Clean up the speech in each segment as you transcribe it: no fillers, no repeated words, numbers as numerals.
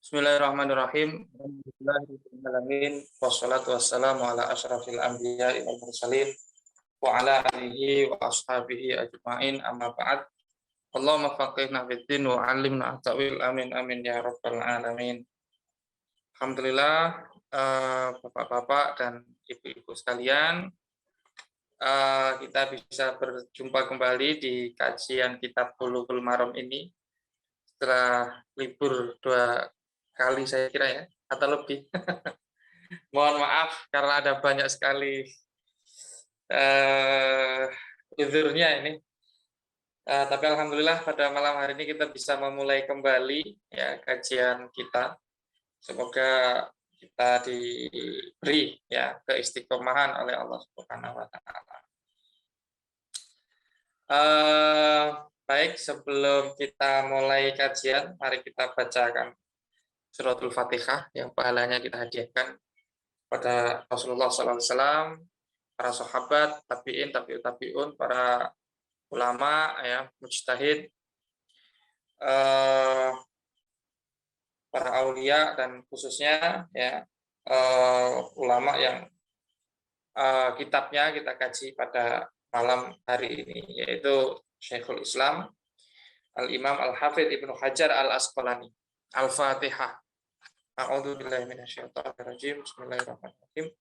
Bismillahirrahmanirrahim. Alhamdulillahirrahmanirrahim. Wassalatu wassalamu ala asyrafil anbiya'i wal mursalin wa ala alihi wa ashabihi ajma'in, amma ba'd. Allahumma faqihna fiddin wa 'allimna at-ta'wil, amin amin ya rabbal alamin. Alhamdulillah, Bapak-bapak dan ibu-ibu sekalian, kita bisa berjumpa kembali di kajian kitab Bulughul Maram ini setelah libur 2 kali saya kira ya, atau lebih. Mohon maaf karena ada banyak sekali uzurnya ini. Tapi alhamdulillah pada malam hari ini kita bisa memulai kembali ya kajian kita. Semoga kita diberi ya keistiqomahan oleh Allah Subhanahu wa taala. Baik, sebelum kita mulai kajian, mari kita bacakan suratul Fatihah yang pahalanya kita hadiahkan pada Rasulullah SAW, para sahabat, tabi'in, tabi'ut tabi'un, para ulama, ya, mujtahid, para aulia, dan khususnya ya ulama yang kitabnya kita kaji pada malam hari ini, yaitu Syekhul Islam Al-Imam Al-Hafidh Ibnu Hajar Al-Asqalani. Al-Fatihah. A'udzu billahi minasyaitonir rajim. Bismillahirrahmanirrahim.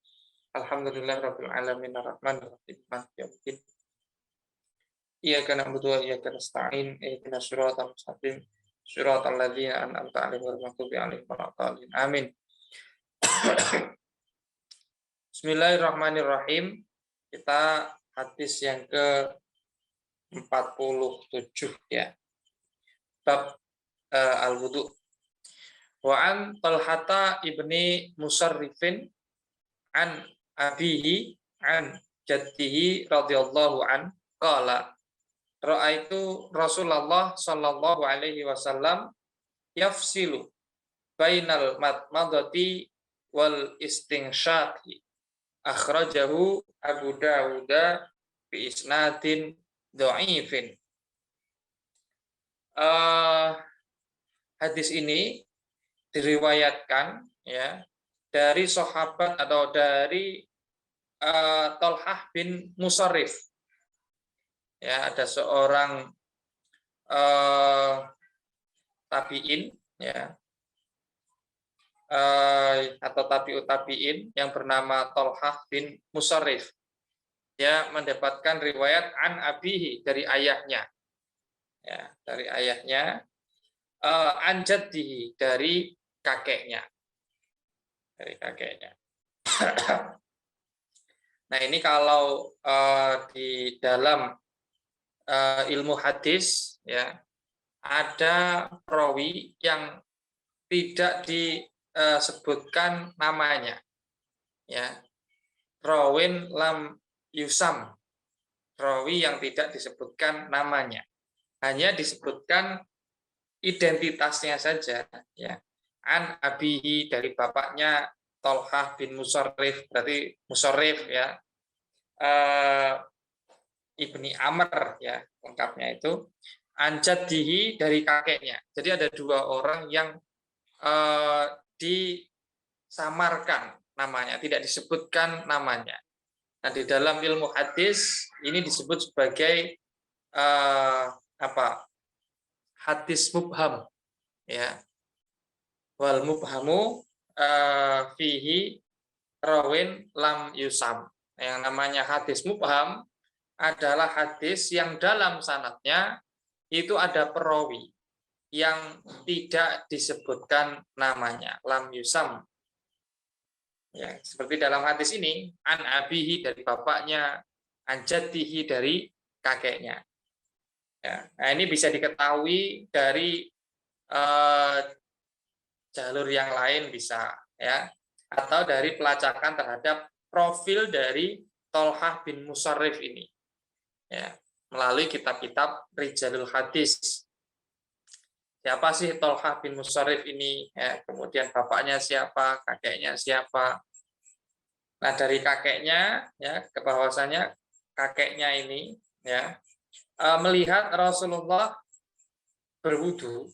Alhamdulillahirabbil alamin arrahmanir rahim maliki yaumiddin. Iyyaka na'budu wa iyyaka nasta'in. Ihdinas siratal mustaqim. Siratal ladzina an'amta 'alaihim ghairil maghdubi 'alaihim waladdallin. Amin. Bismillahirrahmanirrahim. Kita hadis yang ke-47 ya. Bab al-wudu. Wa an Talhata ibni Musarrifin an abihi an jaddihi radhiyallahu an qala ra'aitu Rasulullah sallallahu alaihi wasallam yafsilu bainal madmadati wal istinsyaqi. Akhrajahu Abu Dawud bi isnadin dhaifin. Hadis ini diriwayatkan ya dari sahabat atau dari Talhah bin Musarrif. Ya, ada seorang tabi'in ya atau tabi'ut tabi'in yang bernama Talhah bin Musarrif. Dia mendapatkan riwayat an abihi dari ayahnya. Ya, dari ayahnya, an jaddihi dari kakeknya. Dari kakeknya. Nah, ini kalau di dalam ilmu hadis ya ada perawi yang tidak disebutkan namanya. Ya. Rawin lam yusam. Rawi yang tidak disebutkan namanya. Hanya disebutkan identitasnya saja ya. An abihi dari bapaknya Talhah bin Musarrif, berarti Musarrif ya, ibni Amr ya lengkapnya itu. An jaddihi dari kakeknya. Jadi ada dua orang yang disamarkan namanya, tidak disebutkan namanya. Nah, di dalam ilmu hadis ini disebut sebagai hadis mubham ya. Wal mubhamu fihi rawin lam yusam. Yang namanya hadis mubham adalah hadis yang dalam sanadnya itu ada perawi yang tidak disebutkan namanya, lam yusam. Ya, seperti dalam hadis ini, an abihi dari bapaknya, an jaddihi dari kakeknya. Ya, nah ini bisa diketahui dari jalur yang lain bisa ya, atau dari pelacakan terhadap profil dari Talhah bin Musarrif ini ya, melalui kitab-kitab Rijalul Hadis. Siapa sih Talhah bin Musarrif ini ya, kemudian bapaknya siapa, kakeknya siapa. Nah, dari kakeknya ya, bahwasanya kakeknya ini ya melihat Rasulullah berwudu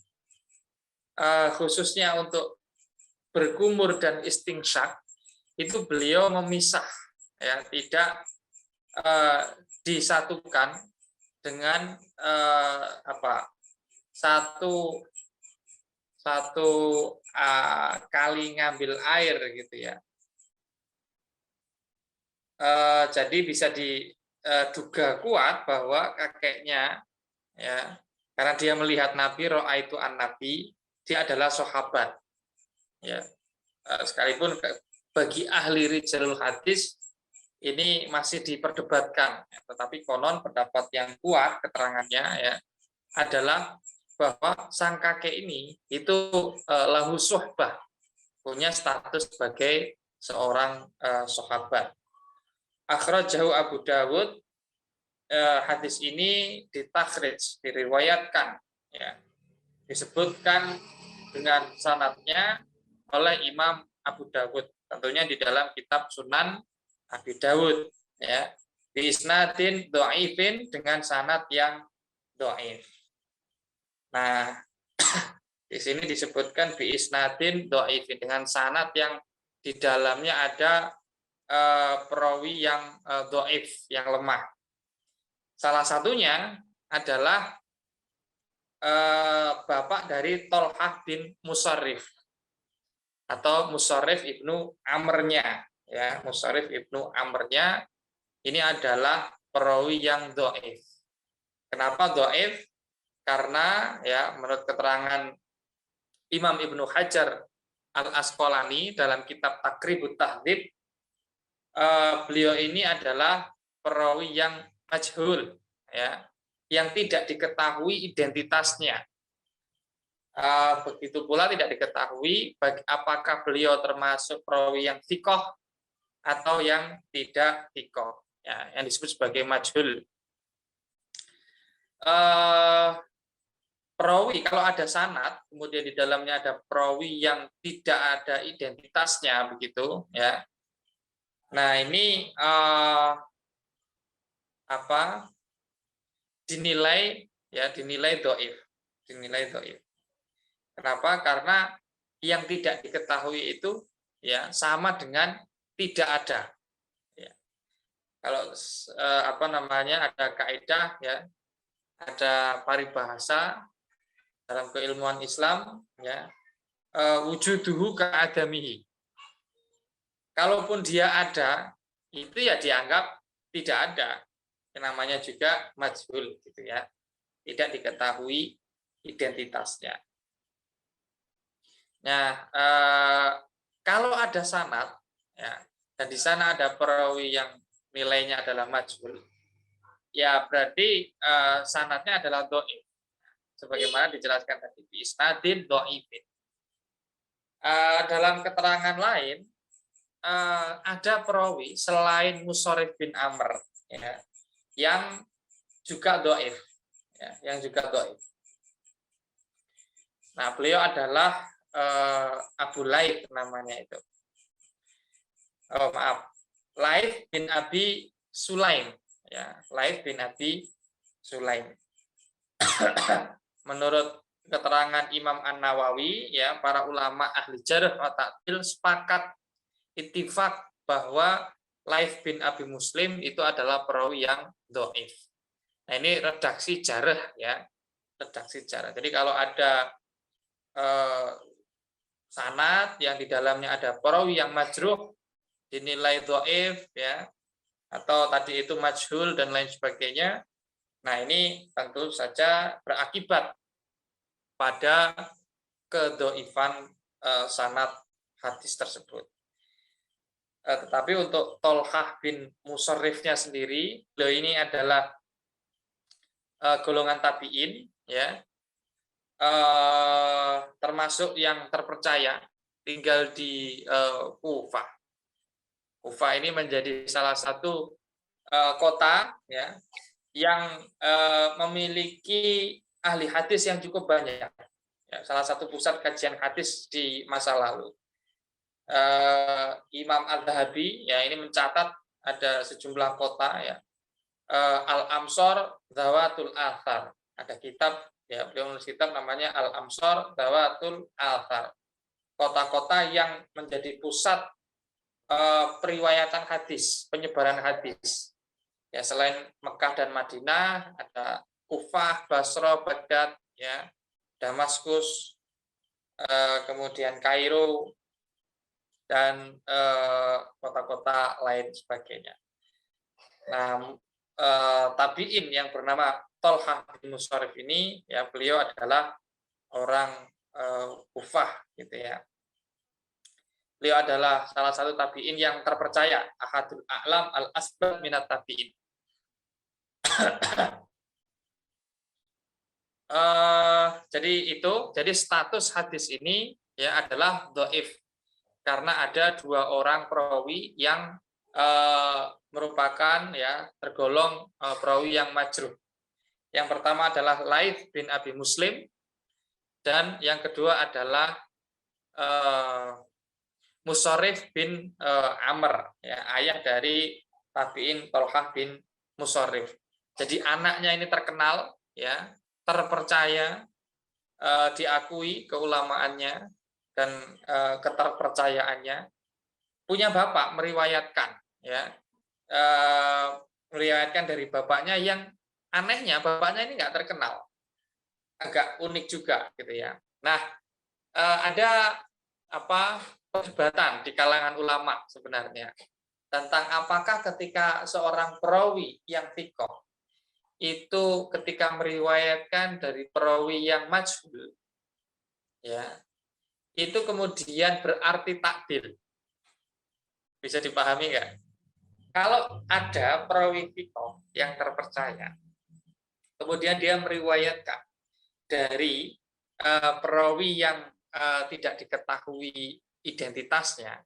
khususnya untuk berkumur dan istingsyak itu beliau memisah, ya, tidak disatukan dengan satu kali ngambil air gitu ya. Jadi bisa diduga kuat bahwa kakeknya, ya, karena dia melihat Nabi, ro'aitu an Nabi, dia adalah sahabat, ya. Sekalipun bagi ahli rijalul hadis ini masih diperdebatkan, ya, tetapi konon pendapat yang kuat keterangannya, ya, adalah bahwa sang kakek ini itu lahu suhbah, punya status sebagai seorang sahabat. Akhrajahu Abu Dawud, hadis ini ditakhrij, diriwayatkan, ya, disebutkan dengan sanadnya oleh Imam Abu Dawud, tentunya di dalam kitab Sunan Abi Dawud, ya, bi isnadin dhaifin, dengan sanad yang dhaif. Nah, di sini disebutkan bi isnadin dhaifin, dengan sanad yang di dalamnya ada perawi yang dhaif, yang lemah. Salah satunya adalah bapak dari Tolhah bin Musarrif atau Musarrif ibnu Amrnya, ya, Musarrif ibnu Amrnya ini adalah perawi yang dhaif. Kenapa dhaif? Karena, ya, menurut keterangan Imam Ibnu Hajar Al-Asqalani dalam kitab Taqribut Tahdzib, beliau ini adalah perawi yang majhul, ya, yang tidak diketahui identitasnya. Begitu pula tidak diketahui apakah beliau termasuk perawi yang thiqah atau yang tidak thiqah, ya, yang disebut sebagai majhul. Perawi, kalau ada sanad kemudian di dalamnya ada perawi yang tidak ada identitasnya, begitu, ya. Nah, ini dinilai dhaif, Kenapa? Karena yang tidak diketahui itu, ya, sama dengan tidak ada, ya. Kalau ada kaidah, ya, ada paribahasa dalam keilmuan Islam, ya, wujuduhu ka'adamihi. Kalaupun dia ada, itu ya dianggap tidak ada. Yang namanya juga majhul, gitu ya. Tidak diketahui identitasnya. Nah, kalau ada sanad, ya, dan di sana ada perawi yang nilainya adalah majhul, ya berarti sanadnya adalah dhaif. Sebagaimana dijelaskan tadi, bi isnadin dhaifin. Dalam keterangan lain, ada perawi selain Musarrif bin Amr, ya, yang juga dhaif, ya, yang juga dhaif. Nah, beliau adalah Abu Laith namanya itu. Laith bin Abi Sulaim, ya, Laith bin Abi Sulaim. Menurut keterangan Imam An-Nawawi, ya, para ulama ahli jarh wa ta'dil sepakat ittifaq bahwa Laith bin Abi Muslim itu adalah perawi yang dhaif. Nah, ini redaksi jarh, ya, redaksi jarh. Jadi kalau ada sanad yang di dalamnya ada perawi yang majruh dinilai dhaif, ya, atau tadi itu majhul dan lain sebagainya, nah ini tentu saja berakibat pada kedhaifan sanad hadis tersebut. Tetapi untuk Tolhah bin Musarrifnya sendiri, beliau ini adalah golongan tabi'in, ya, termasuk yang terpercaya, tinggal di Kufah. Kufah ini menjadi salah satu kota, ya, yang memiliki ahli hadis yang cukup banyak, ya, salah satu pusat kajian hadis di masa lalu. Imam Al-Dhahabi, ya, ini mencatat ada sejumlah kota, ya, Al-Amsar Zawatul Athar, ada kitab, ya, beliau menulis kitab namanya Al-Amsar Zawatul Athar. kota-kota yang menjadi pusat periwayatan hadis, penyebaran hadis. Ya, selain Mekah dan Madinah, ada Kufah, Basra, Baghdad, ya, Damaskus, kemudian Kairo, dan kota-kota lain sebagainya. Nah, tabi'in yang bernama Tolhah bin Musarrif ini, ya, beliau adalah orang Kufah, gitu ya. Beliau adalah salah satu tabi'in yang terpercaya, ahadul a'lam al-asbab minat tabi'in. Jadi status hadis ini ya adalah dhaif karena ada dua orang perawi yang merupakan ya tergolong perawi yang majruh. Yang pertama adalah Laits bin Abi Muslim dan yang kedua adalah Musarrif bin Amr, ya, ayah dari tabi'in Tolhah bin Musarrif. Jadi anaknya ini terkenal, ya, terpercaya, diakui keulamaannya dan keterpercayaannya. Punya bapak meriwayatkan, ya, meriwayatkan dari bapaknya yang anehnya bapaknya ini nggak terkenal, agak unik juga, gitu ya. Nah, ada perdebatan di kalangan ulama sebenarnya tentang apakah ketika seorang perawi yang thiqah itu ketika meriwayatkan dari perawi yang majhul, ya, itu kemudian berarti takdil. Bisa dipahami nggak? Kalau ada perawi thiqah yang terpercaya, kemudian dia meriwayatkan dari perawi yang tidak diketahui identitasnya,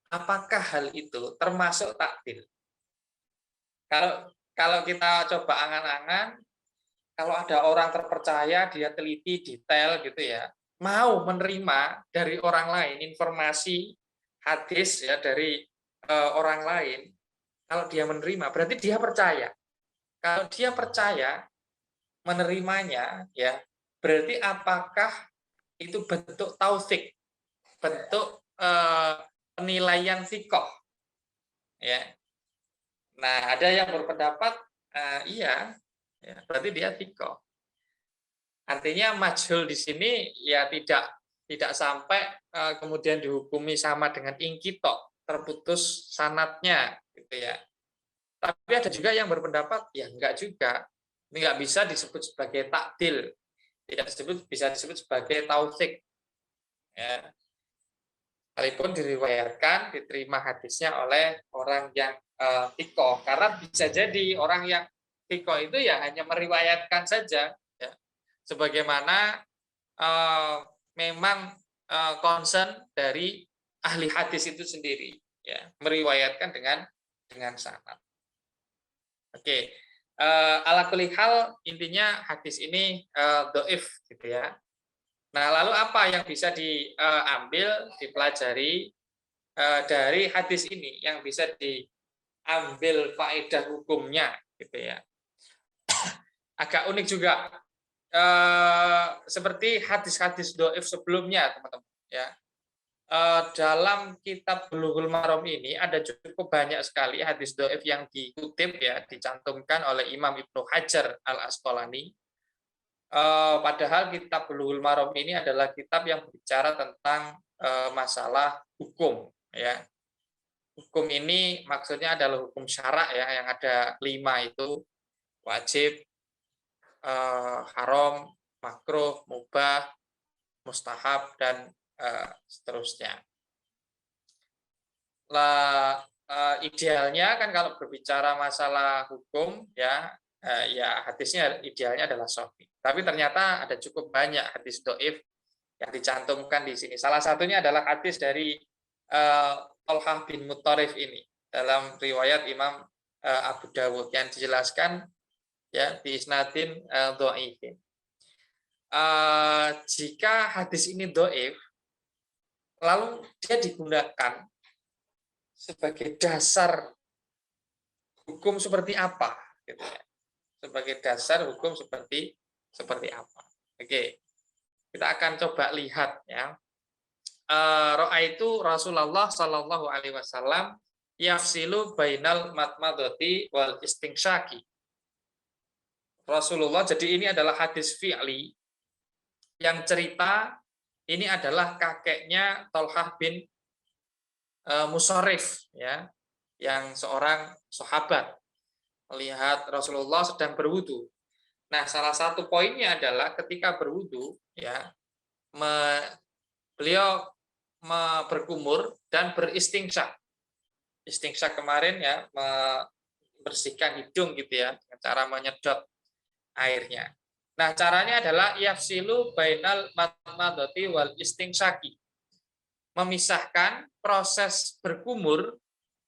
apakah hal itu termasuk takdil? Kalau kita coba angan-angan, kalau ada orang terpercaya, dia teliti detail gitu ya, mau menerima dari orang lain informasi hadis ya dari orang lain, kalau dia menerima berarti dia percaya. Kalau dia percaya menerimanya, ya berarti apakah itu bentuk taufik, bentuk penilaian thiqah, ya. Nah, ada yang berpendapat iya, ya, berarti dia thiqah. Artinya majhul di sini ya tidak sampai kemudian dihukumi sama dengan ingkito, terputus sanatnya, gitu ya. Tapi ada juga yang berpendapat ya enggak juga, ini enggak bisa disebut sebagai takdil, tidak bisa disebut sebagai taufik, ya. Sekalipun diriwayatkan, diterima hadisnya oleh orang yang thiqah, karena bisa jadi orang yang thiqah itu ya hanya meriwayatkan saja, ya. Sebagaimana memang concern dari ahli hadis itu sendiri, ya, meriwayatkan dengan sanad. Oke, ala kulli hal intinya hadis ini dhaif, gitu ya. Nah, lalu apa yang bisa diambil, dipelajari dari hadis ini, yang bisa diambil faedah hukumnya, gitu ya. Agak unik juga, seperti hadis-hadis dhaif sebelumnya, teman-teman, ya. Dalam kitab Bulughul Maram ini ada cukup banyak sekali hadis dhaif yang dikutip, ya, dicantumkan oleh Imam Ibnu Hajar Al-Asqalani. Padahal kitab Bulughul Maram ini adalah kitab yang berbicara tentang masalah hukum, ya. Hukum ini maksudnya adalah hukum syarak, ya, yang ada 5 itu: wajib, haram, makruh, mubah, mustahab, dan seterusnya. Lah, idealnya kan kalau berbicara masalah hukum, ya, ya hadisnya idealnya adalah sahih. Tapi ternyata ada cukup banyak hadis dhaif yang dicantumkan di sini. Salah satunya adalah hadis dari Tolhah bin Musarrif ini dalam riwayat Imam Abu Dawud yang dijelaskan, ya, di isnadin dhaifin. Jika hadis ini dhaif, lalu dia digunakan sebagai dasar hukum seperti apa, gitu ya. Sebagai dasar hukum seperti apa. Oke, kita akan coba lihat, ya, Ra'aitu Rasulullah sallallahu alaihi wasallam yafsilu bainal matmadati wal istinsyaki. Rasulullah, jadi ini adalah hadis fi'li yang cerita ini adalah kakeknya Thalhah bin Musarrif, ya, yang seorang sahabat melihat Rasulullah sedang berwudu. Nah, salah satu poinnya adalah ketika berwudu, ya, beliau berkumur dan beristingsyak. Istingsyak kemarin, ya, membersihkan hidung gitu ya, dengan cara menyedot airnya. Nah, caranya adalah yafsilu bainal matmadati wal istingsyaki. Memisahkan proses berkumur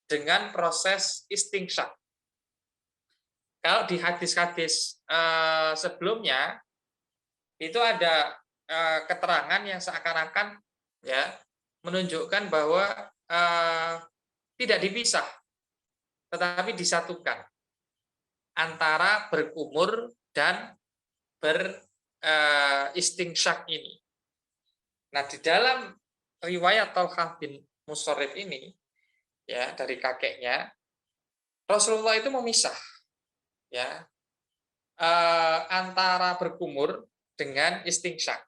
dengan proses istingsyak. Kalau di hadis-hadis sebelumnya itu ada keterangan yang seakan-akan, ya, menunjukkan bahwa tidak dipisah, tetapi disatukan antara berkumur dan beristingsyak ini. Nah, di dalam riwayat Thalhah bin Musarrif ini, ya, dari kakeknya, Rasulullah itu memisah, ya, antara berkumur dengan istingsyak.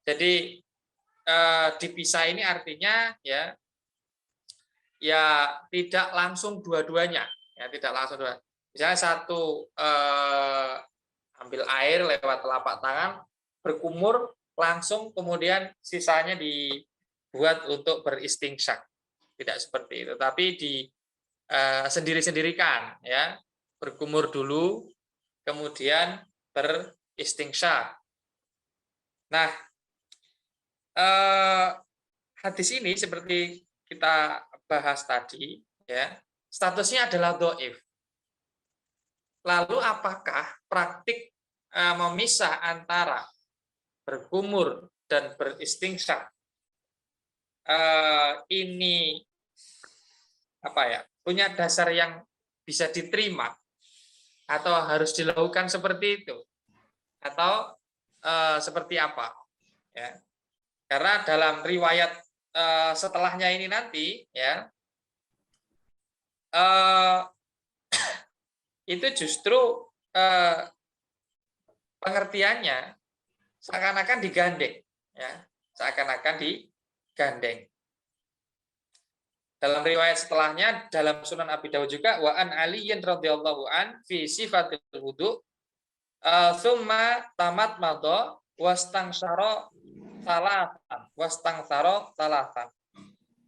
Jadi dipisah ini artinya, ya tidak langsung dua-duanya, ya, tidak langsung dua. Misalnya satu ambil air lewat telapak tangan, berkumur langsung, kemudian sisanya dibuat untuk beristingsyak. Tidak seperti itu, tapi sendiri-sendirikan, ya, berkumur dulu, kemudian beristingsyak. Nah, hadis ini seperti kita bahas tadi, ya, statusnya adalah dhaif. Lalu apakah praktik memisah antara berkumur dan beristingsyak ini punya dasar yang bisa diterima, atau harus dilakukan seperti itu, atau seperti apa, ya? Karena dalam riwayat setelahnya ini nanti, ya, itu justru pengertiannya seakan-akan digandeng, ya, seakan-akan digandeng. Dalam riwayat setelahnya dalam Sunan Abi Dawud juga, wa an Aliyin radhiyallahu an fi sifatil wudu tsumma tamat madha wastangsara salatan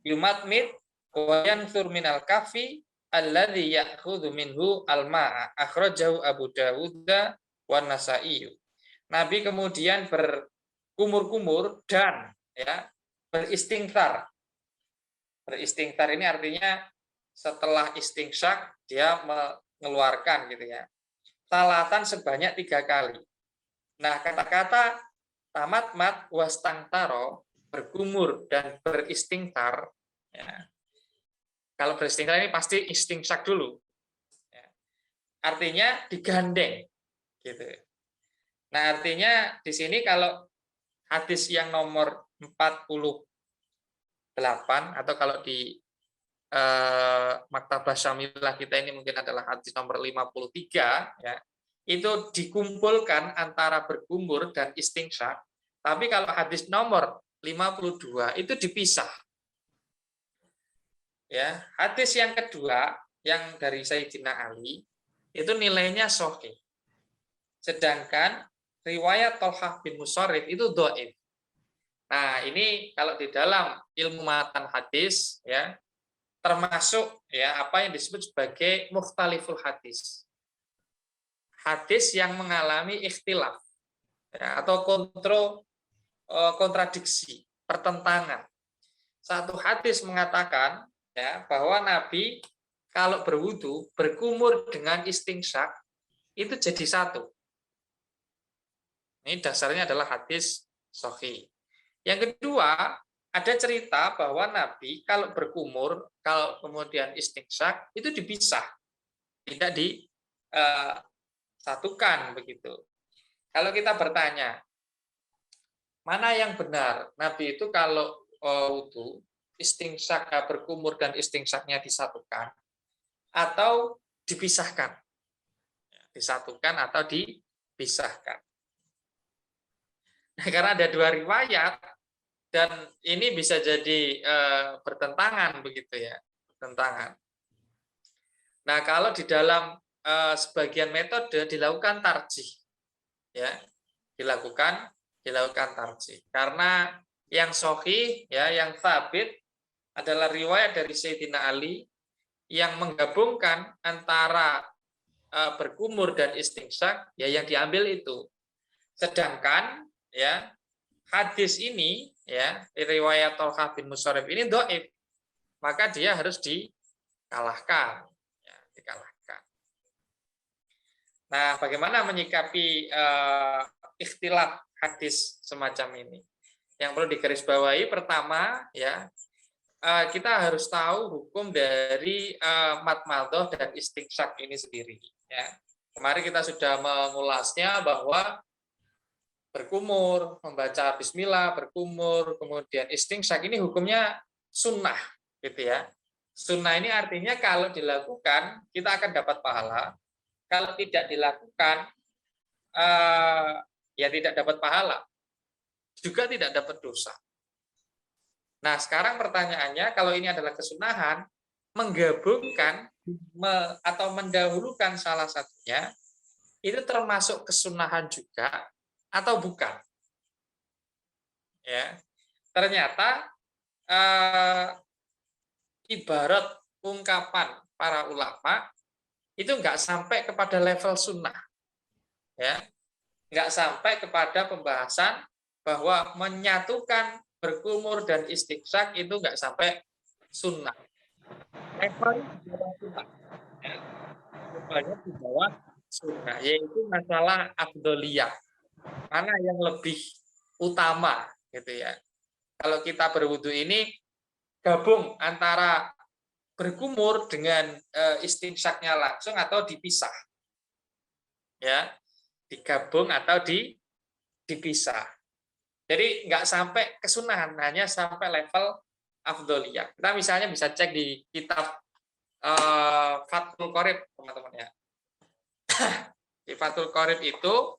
yumatmid wa yansur minal kafi alladzi ya'khudhu minhu al-ma'a, akhrajahu Abu Dawud wa Nasa'i. Nabi kemudian berkumur-kumur dan, ya, beristighfar. Beristighfar ini artinya setelah istingsyak dia mengeluarkan, gitu ya, salatan sebanyak 3 kali. Nah, kata-kata tamat mat wastangtaro, berkumur dan beristighfar, ya. Kalau beristighfar ini pasti istingsyak dulu, ya. Artinya digandeng, gitu. Nah, artinya di sini kalau hadis yang nomor 48, atau kalau di Maktabah Syamilah kita ini mungkin adalah hadis nomor 53, ya, itu dikumpulkan antara berkumur dan istingsyak. Tapi kalau hadis nomor 52 itu dipisah. Ya, hadis yang kedua yang dari Sayyidina Ali itu nilainya sahih. Sedangkan riwayat Thalhah bin Musarrif itu dhaif. Nah, ini kalau di dalam ilmu matan hadis, ya, termasuk, ya, apa yang disebut sebagai mukhtaliful hadis. Hadis yang mengalami ikhtilaf, ya, atau kontradiksi, pertentangan. Satu hadis mengatakan, ya, bahwa Nabi kalau berwudu berkumur dengan istingsyak itu jadi satu. Ini dasarnya adalah hadis sahih. Yang kedua, ada cerita bahwa Nabi kalau berkumur, kalau kemudian istingsyak itu dipisah, tidak disatukan, begitu. Kalau kita bertanya, mana yang benar? Nabi itu kalau wudu, istingsak berkumur dan istingsaknya disatukan atau dipisahkan. Disatukan atau dipisahkan. Nah, karena ada dua riwayat dan ini bisa jadi bertentangan begitu ya, bertentangan. Nah, kalau di dalam sebagian metode dilakukan tarjih, ya, dilakukan tarjih. Karena yang sahih, ya, yang tsabit adalah riwayat dari Sayyidina Ali yang menggabungkan antara berkumur dan istingsak, ya yang diambil itu. Sedangkan ya hadis ini, ya riwayat Thalqah bin Musharrif ini dhaif, maka dia harus dikalahkan, ya, dikalahkan. Nah, bagaimana menyikapi ikhtilaf hadis semacam ini? Yang perlu digarisbawahi pertama, ya kita harus tahu hukum dari madmadah dan istingsak ini sendiri. Ya. Kemarin kita sudah mengulasnya bahwa berkumur, membaca bismillah, berkumur, kemudian istingsak ini hukumnya sunnah, gitu ya. Sunnah ini artinya kalau dilakukan kita akan dapat pahala, kalau tidak dilakukan ya tidak dapat pahala, juga tidak dapat dosa. Nah, sekarang pertanyaannya, kalau ini adalah kesunahan, menggabungkan atau mendahulukan salah satunya, itu termasuk kesunahan juga atau bukan? Ya, ternyata ibarat ungkapan para ulama itu nggak sampai kepada level sunnah, ya, nggak sampai kepada pembahasan bahwa menyatukan berkumur dan istingsak itu nggak sampai sunnah. Levelnya di bawah sunnah. Ya. Levelnya di bawah sunnah, yaitu masalah afdoliyah. Mana yang lebih utama, gitu ya. Kalau kita berwudu ini gabung antara berkumur dengan istingsaknya langsung atau dipisah. Ya, digabung atau dipisah. Jadi nggak sampai kesunahan, hanya sampai level afdoliyah. Kita misalnya bisa cek di kitab Fathul Qorib, teman-teman ya. Di Fathul Qorib itu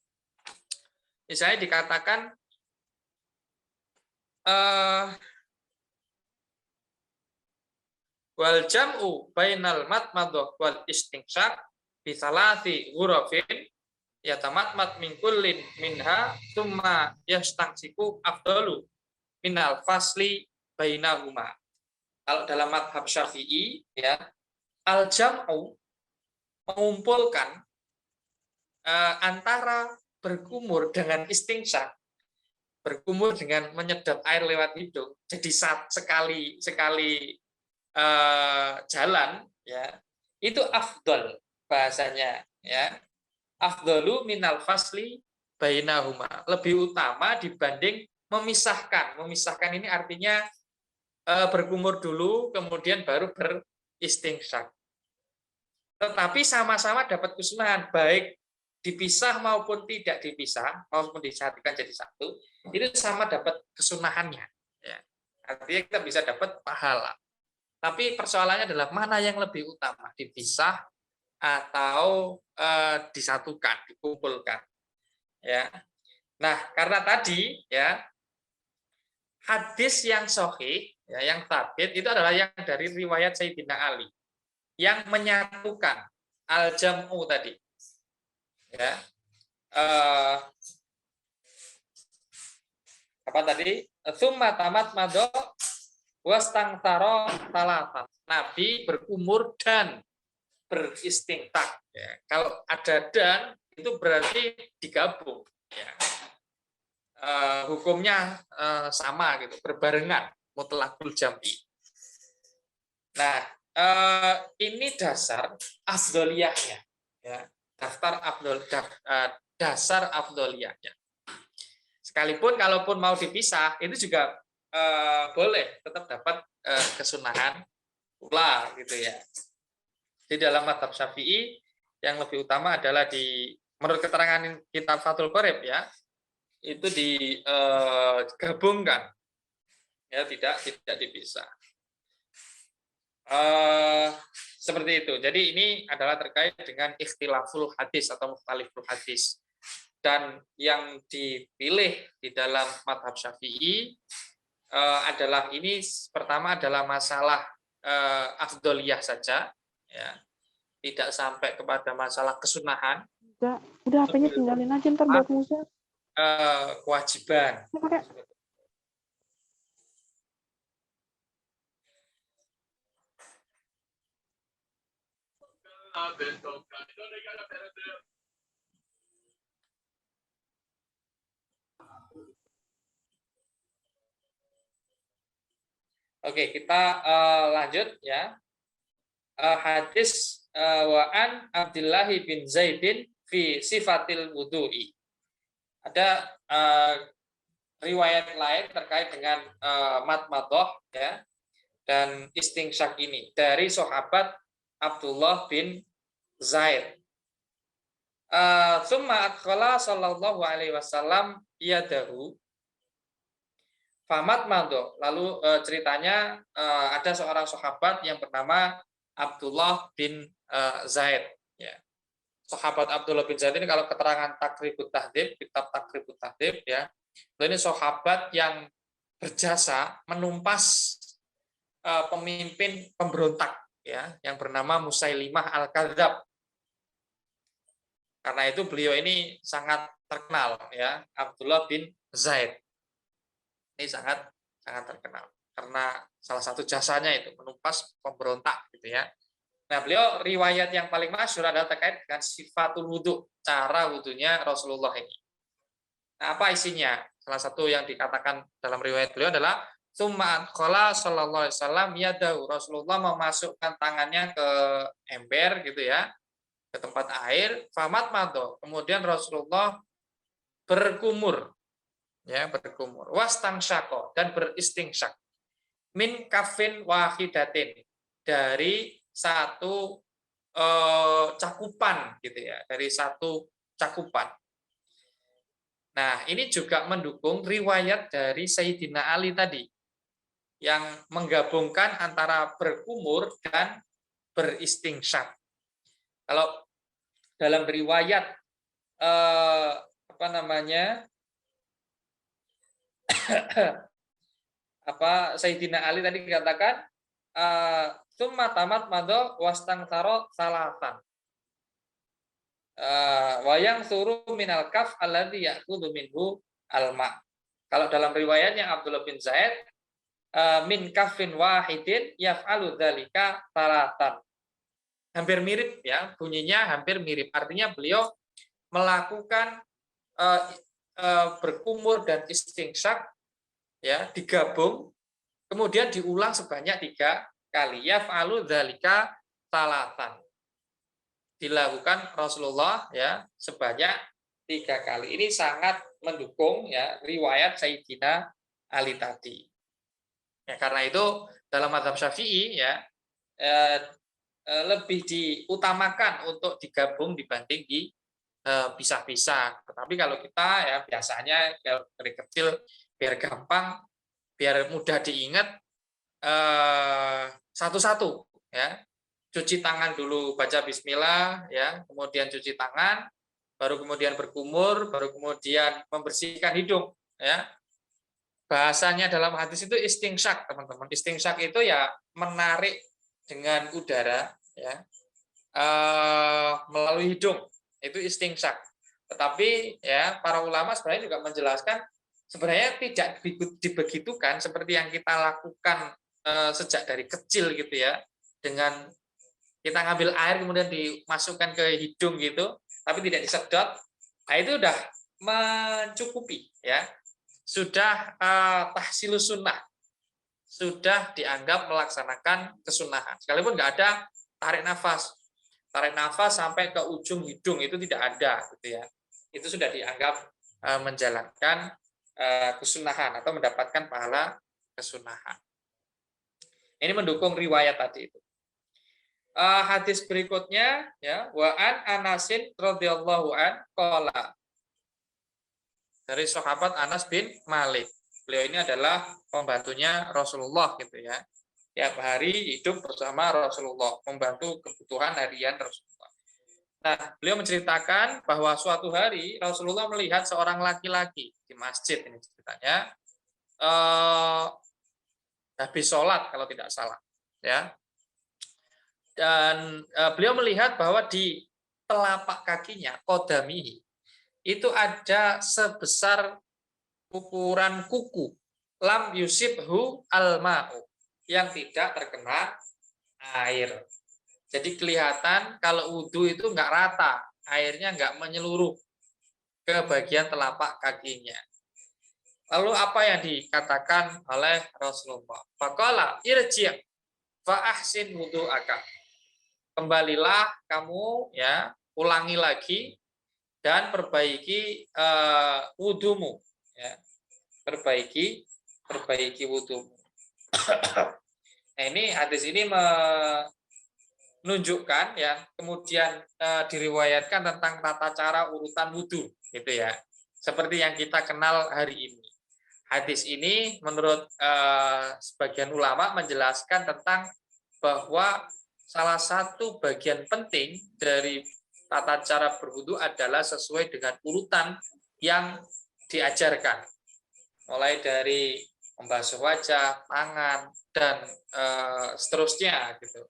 misalnya dikatakan wal jam'u bainal madmadah wal istingsak bi salati ghurafin yatamatmat min kullin minha tsumma yastangsiku afdalu minal fasli bainahuma. Kalau dalam madhab Syafi'i, ya, al-jam'u mengumpulkan antara berkumur dengan istingsak, berkumur dengan menyedot air lewat hidung, jadi sekali jalan, ya, itu afdal bahasanya, ya. Afdalu minal fasli bainahuma, lebih utama dibanding memisahkan. Memisahkan ini artinya berkumur dulu kemudian baru beristingsak. Tetapi sama-sama dapat kesunahan, baik dipisah maupun tidak dipisah, maupun disatukan jadi satu, itu sama dapat kesunahannya, ya. Artinya kita bisa dapat pahala. Tapi persoalannya adalah mana yang lebih utama, dipisah atau disatukan, dikumpulkan, ya. Nah, karena tadi, ya, hadis yang sahih, ya, yang tsabit itu adalah yang dari riwayat Sayyidina Ali yang menyatukan al-jam'u tadi, ya. Apa tadi? Tsumma tamat mado wastangtaro talatan. Nabi berkumur dan beristingsak, ya. Kalau ada dan itu berarti digabung, ya. Hukumnya sama gitu, berbarengan, mutlaqul jam'i. Nah, ini dasar afdoliyahnya, ya. Dasar afdoliyahnya. Sekalipun kalaupun mau dipisah itu juga boleh, tetap dapat kesunahan pula, gitu ya. Di dalam mazhab Syafi'i yang lebih utama adalah menurut keterangan kitab Fathul Qorib, ya, itu digabungkan Ya, tidak dipisah. Seperti itu. Jadi ini adalah terkait dengan ikhtilaful hadis atau mukhtaliful hadis. Dan yang dipilih di dalam mazhab Syafi'i adalah ini pertama adalah masalah afdoliyah saja, ya, tidak sampai kepada masalah kesunahan. Udah HP-nya tinggalin aja ntar buat Musa. Kewajiban. Oke, kita lanjut ya. Hadis wa'an Abdullah bin Zaidin fi sifatil wudu'i. Ada riwayat lain terkait dengan matmadoh ya dan istingsyak ini dari sahabat Abdullah bin Zaid. Tsumma adkhala sallallahu alaihi wasallam yadahu famat mado. Lalu ceritanya ada seorang sahabat yang bernama Abdullah bin Zaid. Ya. Sahabat Abdullah bin Zaid ini kalau keterangan Takribut Tahdhib, kitab Takribut Tahdhib ya, ini sahabat yang berjasa menumpas pemimpin pemberontak ya, yang bernama Musailimah Al-Kadzdzab. Karena itu beliau ini sangat terkenal ya, Abdullah bin Zaid. Ini sangat terkenal karena salah satu jasanya itu menumpas pemberontak gitu ya. Nah, beliau riwayat yang paling masyhur adalah terkait dengan sifatul wudu, cara wudunya Rasulullah ini. Nah, apa isinya? Salah satu yang dikatakan dalam riwayat beliau adalah summa adkhala sallallahu alaihi wasallam yadahu. Rasulullah memasukkan tangannya ke ember gitu ya, ke tempat air, famat mado. Kemudian Rasulullah berkumur. Ya, berkumur. Wastangsyaqa, dan beristingsyak. Min kafin wahidatin, dari satu cakupan gitu ya, dari satu cakupan. Nah, ini juga mendukung riwayat dari Sayyidina Ali tadi yang menggabungkan antara berkumur dan beristingsyak. Kalau dalam riwayat Sayyidina Ali tadi dikatakan summa tamat mado wastang taro salatan wayang suruh minal kaf alladhi ya'khudhu minhu alma. Kalau dalam riwayatnya Abdullah bin Zaid min kafin wahidin yaf'alu dzalika salatan. Hampir mirip ya, bunyinya hampir mirip. Artinya beliau melakukan berkumur dan istingsyak ya, digabung kemudian diulang sebanyak 3 kali. Yaf'alu dzalika salatan. Dilakukan Rasulullah ya sebanyak 3 kali. Ini sangat mendukung ya riwayat Sayyidina Ali tadi. Ya, karena itu dalam mazhab Syafi'i ya lebih diutamakan untuk digabung dibanding dipisah-pisah. Tetapi kalau kita ya biasanya dari kecil biar gampang, biar mudah diingat satu-satu ya. Cuci tangan dulu, baca bismillah ya, kemudian cuci tangan, baru kemudian berkumur, baru kemudian membersihkan hidung ya. Bahasanya dalam hadis itu istingsyak, teman-teman. Istingsyak itu ya menarik dengan udara ya melalui hidung, itu istingsyak. Tetapi ya para ulama sebenarnya juga menjelaskan sebenarnya tidak dibegitukan seperti yang kita lakukan sejak dari kecil gitu ya, dengan kita ngambil air kemudian dimasukkan ke hidung gitu, tapi tidak disedot. Nah, itu udah mencukupi ya, sudah tahsilus sunnah, sudah dianggap melaksanakan kesunahan. Sekalipun nggak ada tarik nafas sampai ke ujung hidung, itu tidak ada gitu ya. Itu sudah dianggap menjalankan kesunahan atau mendapatkan pahala kesunahan. Ini mendukung riwayat tadi itu. Hadis berikutnya ya, wa an Anasin radhiyallahu an qala, dari sahabat Anas bin Malik. beliau ini adalah pembantunya Rasulullah gitu ya. Tiap hari hidup bersama Rasulullah, membantu kebutuhan harian Rasulullah. Nah, beliau menceritakan bahwa suatu hari Rasulullah melihat seorang laki-laki di masjid, ini ceritanya, habis sholat kalau tidak salah, ya. Dan beliau melihat bahwa di telapak kakinya, kodamihi, itu ada sebesar ukuran kuku, lam yusibhu al-ma'u, yang tidak terkena air. Jadi kelihatan kalau wudhu itu nggak rata, airnya nggak menyeluruh ke bagian telapak kakinya. Lalu apa yang dikatakan oleh Rasulullah? Faqala irji' fa ahsin wudhu'aka. Kembalilah kamu, ya, ulangi lagi dan perbaiki wudhumu, ya. Perbaiki wudhumu. Nah, ini hadis ini menunjukkan, ya, kemudian diriwayatkan tentang tata cara urutan wudhu, gitu ya, seperti yang kita kenal hari ini. Hadis ini menurut sebagian ulama menjelaskan tentang bahwa salah satu bagian penting dari tata cara berwudu adalah sesuai dengan urutan yang diajarkan, mulai dari membasuh wajah, tangan, dan seterusnya gitu.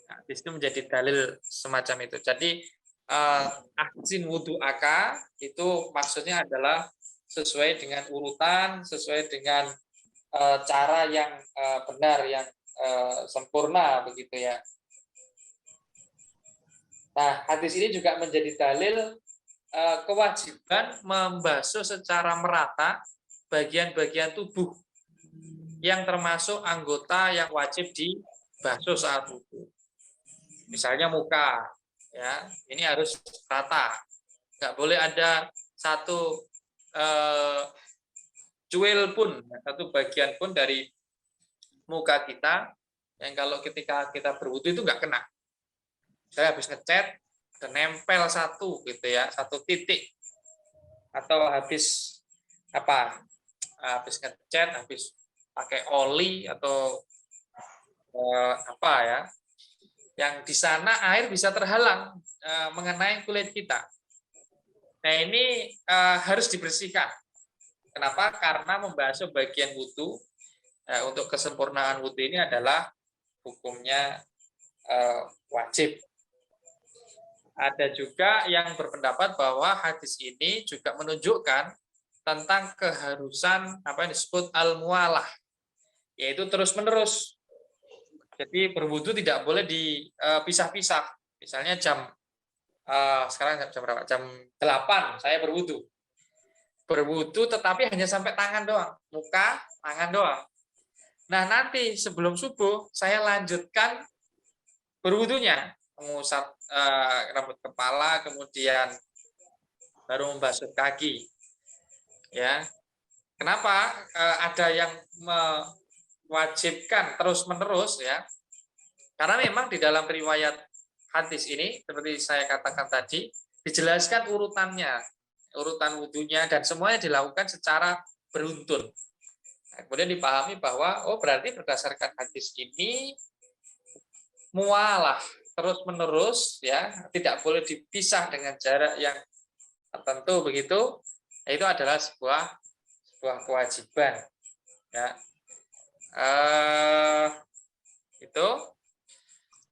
Nah, di situ menjadi dalil semacam itu. Jadi ahsin wudu'aka itu maksudnya adalah sesuai dengan urutan, sesuai dengan cara yang benar, yang sempurna begitu ya. Nah, hadis ini juga menjadi dalil kewajiban membasuh secara merata bagian-bagian tubuh yang termasuk anggota yang wajib dibasuh saat wudu. Misalnya muka, ya, ini harus rata, nggak boleh ada satu cuil pun, satu bagian pun dari muka kita yang kalau ketika kita berwudu itu nggak kena. Saya habis ngecat, ada nempel satu gitu ya, satu titik, atau habis ngecat, habis pakai oli atau apa ya, yang di sana air bisa terhalang mengenai kulit kita. Nah, ini harus dibersihkan. Kenapa? Karena membasuh bagian wudu untuk kesempurnaan wudu ini adalah hukumnya wajib. Ada juga yang berpendapat bahwa hadis ini juga menunjukkan tentang keharusan apa yang disebut al-mualah, yaitu terus-menerus. Jadi berwudu tidak boleh dipisah-pisah. Misalnya sekarang jam berapa? Jam 8 saya berwudu. Berwudu tetapi hanya sampai tangan doang, muka, tangan doang. Nah, nanti sebelum subuh saya lanjutkan berwudunya, mengusap rambut kepala, kemudian baru membasuh kaki. Ya. Kenapa ada yang mewajibkan terus-menerus, ya? Karena memang di dalam riwayat hadis ini seperti saya katakan tadi dijelaskan urutannya, urutan wudunya, dan semuanya dilakukan secara beruntun. Nah, kemudian dipahami bahwa berarti berdasarkan hadis ini mualah terus-menerus, ya, tidak boleh dipisah dengan jarak yang tertentu begitu. Itu adalah sebuah kewajiban, ya. Itu.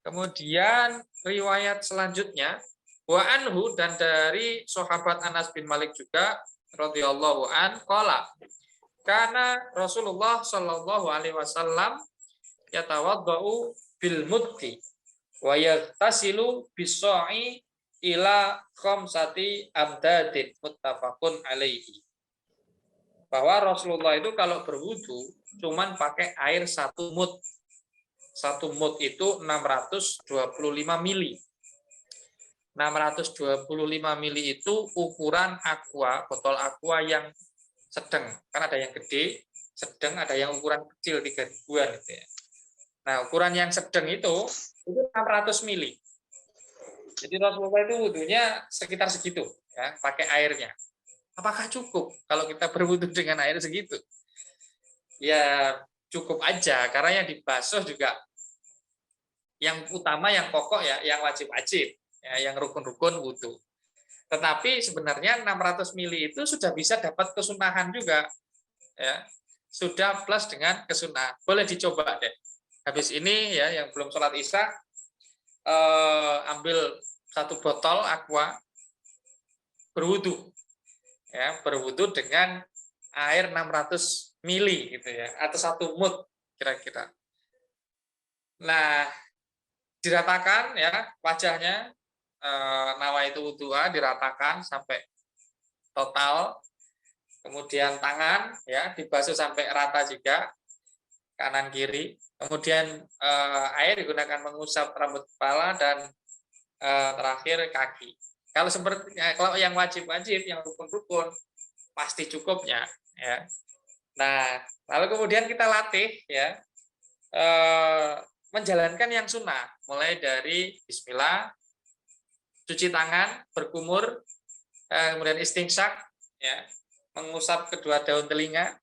Kemudian riwayat selanjutnya, wa anhu, dan dari sahabat Anas bin Malik juga radhiyallahu an qala kana Rasulullah sallallahu alaihi wasallam yatawaddau bil muddi wa yaghtasilu bis-sa'i ila khamsati amdadin, muttafaqun alaihi. Bahwa Rasulullah itu kalau berwudu cuman pakai air 1 mud. 1 mud itu 625 mili. 625 mili itu ukuran aqua, botol aqua yang sedang. Kan ada yang gede, sedang, ada yang ukuran kecil 3 ribuan gitu ya. Nah, ukuran yang sedang itu 600 mili. Jadi Rasulullah itu wudunya sekitar segitu, ya, pakai airnya. Apakah cukup kalau kita berwudu dengan air segitu? ya cukup aja, karena yang dibasuh juga yang utama, yang pokok ya, yang wajib-wajib, ya, yang rukun-rukun wudhu. Tetapi sebenarnya 600 mili itu sudah bisa dapat kesunahan juga, ya, sudah plus dengan kesunahan. Boleh dicoba deh. Habis ini ya, yang belum sholat isya, ambil 1 botol aqua, berwudhu, ya, berwudhu dengan air 600 mili gitu ya, atau 1 mud kira-kira. Nah, diratakan ya wajahnya, nawaitu wudhu'a, diratakan sampai total. Kemudian tangan ya dibasuh sampai rata juga, kanan kiri. Kemudian air digunakan mengusap rambut kepala dan terakhir kaki. Kalau yang wajib-wajib, yang rukun-rukun, pasti cukupnya ya. Nah, lalu kemudian kita latih ya, menjalankan yang sunnah, mulai dari bismillah, cuci tangan, berkumur, kemudian istinsyak ya, mengusap kedua daun telinga,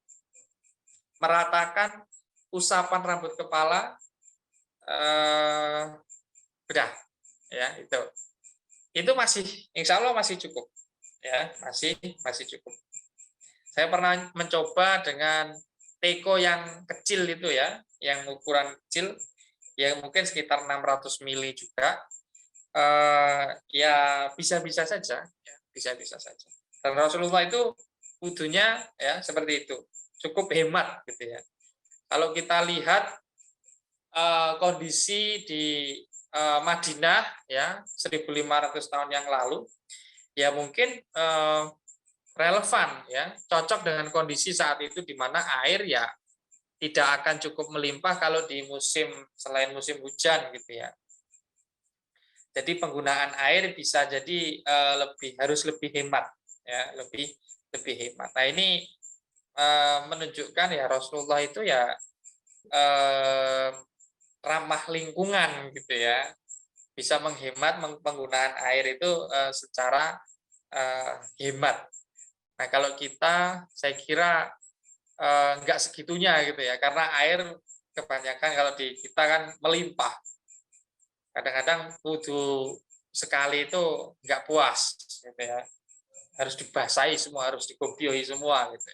meratakan usapan rambut kepala, udah ya, itu masih, insya Allah masih cukup ya, masih cukup. Saya pernah mencoba dengan teko yang kecil itu ya, yang ukuran kecil, yang mungkin sekitar 600 mili juga, ya bisa-bisa saja, ya, bisa-bisa saja. Dan Rasulullah itu wudhunya ya seperti itu, cukup hemat gitu ya. Kalau kita lihat kondisi di Madinah ya 1500 tahun yang lalu, ya mungkin relevan ya, cocok dengan kondisi saat itu di mana air ya tidak akan cukup melimpah kalau di musim selain musim hujan gitu ya. Jadi penggunaan air bisa jadi harus lebih hemat ya, lebih hemat. Nah, ini menunjukkan ya Rasulullah itu ya ramah lingkungan gitu ya, bisa menghemat penggunaan air itu secara hemat. Nah, kalau kita, saya kira enggak segitunya gitu ya, karena air kebanyakan kalau di kita kan melimpah. Kadang-kadang wudhu sekali itu enggak puas gitu ya, harus dibasahi semua, harus dikopioi semua gitu.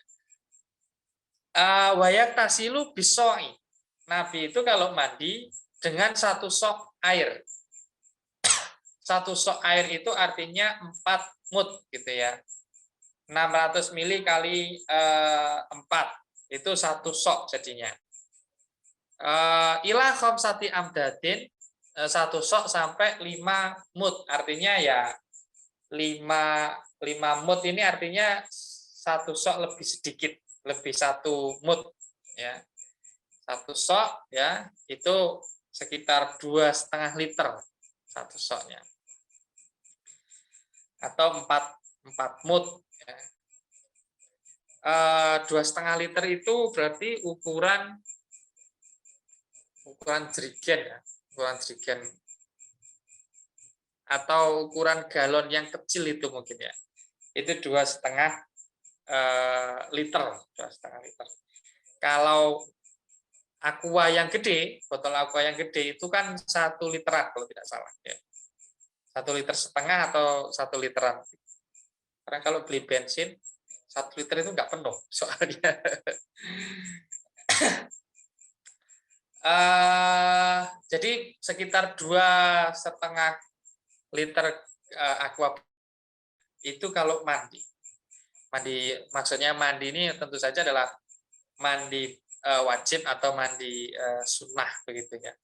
Wayak tasilu bisoi, Nabi itu kalau mandi dengan 1 sok air. 1 sok air itu artinya 4 mud gitu ya. 600 mili kali 4 itu 1 sok jadinya. Ila khamsati amdadin, 1 sok sampai 5 mud, artinya ya 5 mud ini artinya 1 sok lebih sedikit, lebih 1 mud ya. 1 sok ya itu sekitar 2,5 liter 1 soknya, atau 4 mud ya. 2,5 liter itu berarti ukuran jerigen ya, ukuran jerigen atau ukuran galon yang kecil itu mungkin ya, itu 2,5 liter, 2,5 liter. Kalau aqua yang gede, botol aqua yang gede itu kan 1 literan kalau tidak salah ya, 1,5 liter atau 1 literan. Karena kalau beli bensin 1 liter itu nggak penuh soalnya. Jadi sekitar 2,5 liter aqua itu kalau mandi maksudnya mandi ini tentu saja adalah mandi wajib atau mandi sunnah begitu ya.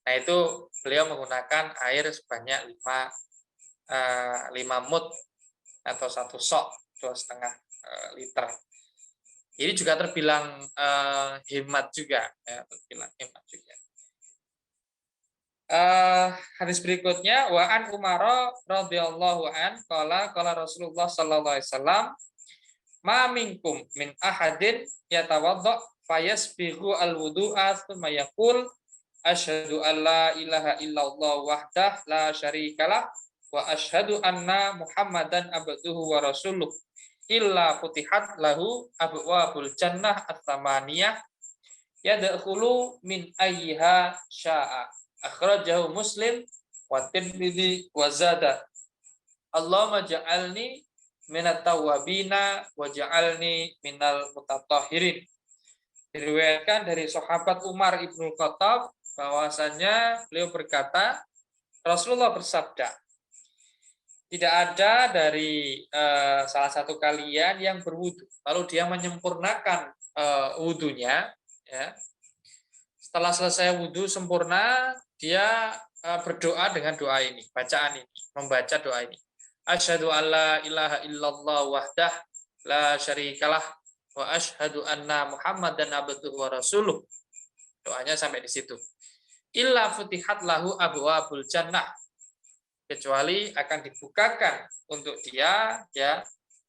Nah, itu beliau menggunakan air sebanyak 5 mud atau 1 sok, 2,5 liter. Ini juga terbilang hemat juga ya, terbilang hemat juga. Hadis berikutnya, wa an Umar radhiyallahu an qala Rasulullah sallallahu alaihi wasallam, ma minkum min ahadin yatawadda fayasbihu alwudu'a tsumma yaqul asyhadu an la ilaha illallah wahdah la syarikalah wa asyhadu anna Muhammadan abduhu wa rasuluh illa futihat lahu abwabul jannah at-tamaniyah yadkhulu min ayyiha syaa. Akhrajahu Muslim wa Tirmidzi wa zada. Allahumma ja'alni minat tawwabina wa ja'alni minal mutatahhirin. Diriwayatkan dari sahabat Umar Ibnu Khattab bahwasanya beliau berkata, Rasulullah bersabda, tidak ada dari salah satu kalian yang berwudu lalu dia menyempurnakan wudunya, ya. Setelah selesai wudu sempurna, dia berdoa dengan doa ini, bacaan ini, membaca doa ini. Asyhadu alla ilaha illallah wahdah la syarikalah wa asyhadu anna Muhammadan abduhu wa rasuluh. Doanya sampai di situ. Illa futihat lahu abwabul jannah. Kecuali akan dibukakan untuk dia ya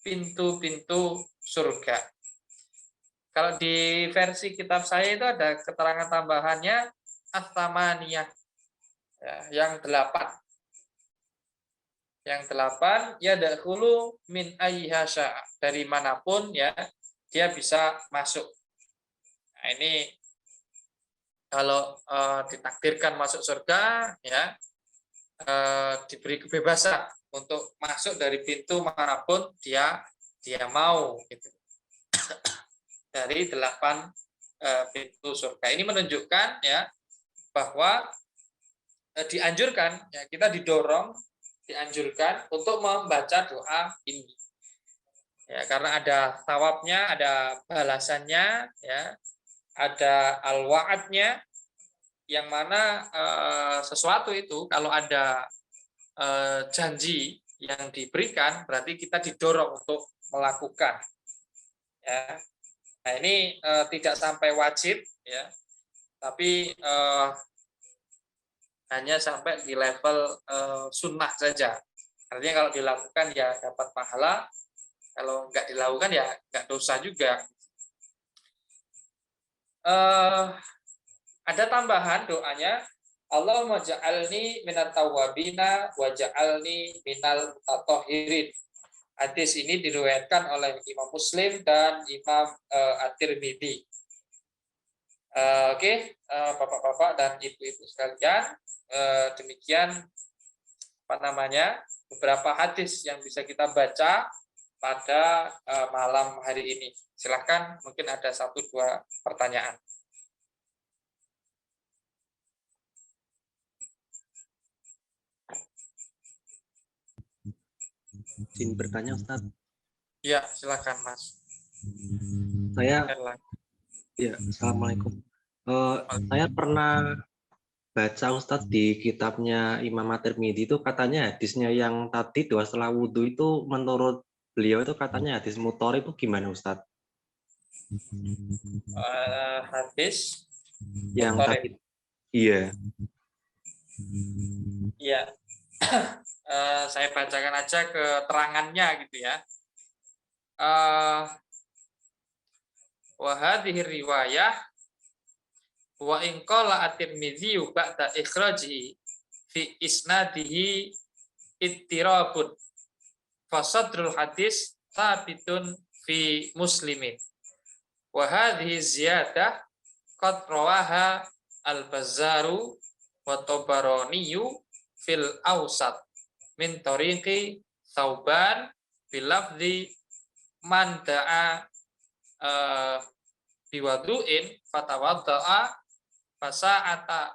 pintu-pintu surga. Kalau di versi kitab saya itu ada keterangan tambahannya at-tamaniyah, ya, yang 8. Yang 8 ya dakhulu min ayyiha syaa, dari manapun ya dia bisa masuk. Nah, ini kalau ditakdirkan masuk surga ya diberi kebebasan untuk masuk dari pintu manapun dia mau gitu. Dari 8 pintu surga. Ini menunjukkan ya bahwa dianjurkan ya, kita dianjurkan untuk membaca doa ini. Ya, karena ada thawabnya, ada balasannya ya, ada al-wa'adnya, yang mana sesuatu itu kalau ada janji yang diberikan berarti kita didorong untuk melakukan ya. Nah, ini tidak sampai wajib ya, tapi hanya sampai di level sunnah saja. Artinya kalau dilakukan ya dapat pahala, kalau nggak dilakukan ya nggak dosa juga. Ada tambahan doanya, Allahumma ja'alni minat tawwabina wa ja'alni minal mutatahhirin. Hadis ini diriwayatkan oleh Imam Muslim dan Imam At-Tirmidzi. Oke, bapak-bapak dan ibu-ibu sekalian, demikian beberapa hadis yang bisa kita baca pada malam hari ini. Silakan, mungkin ada 1-2 pertanyaan. Izin bertanya, Ustaz. Ya, silakan, Mas. Ya, Assalamualaikum. Saya pernah baca, Ustaz, di kitabnya Imam At-Tirmidzi itu katanya hadisnya yang tadi doa setelah wudhu itu menurut beliau itu katanya hadis mutor, itu gimana, Ustaz? Hadis yang mutor, tadi. Iya. Iya. Saya bacakan aja keterangannya gitu ya. Wa hadhihi riwayah wa in qala at-Tirmidzi ba'da ikhraji fi isnadihi ittirabun fasadrul hadis thabitun fi Muslimin wa hadhihi ziyadah qad rawaha al-Bazzaru wa Tabaraniyu fil Awsat min tariqi Thauban bil lafzi man da'a biwadu'in fatawadda'a fasa'ata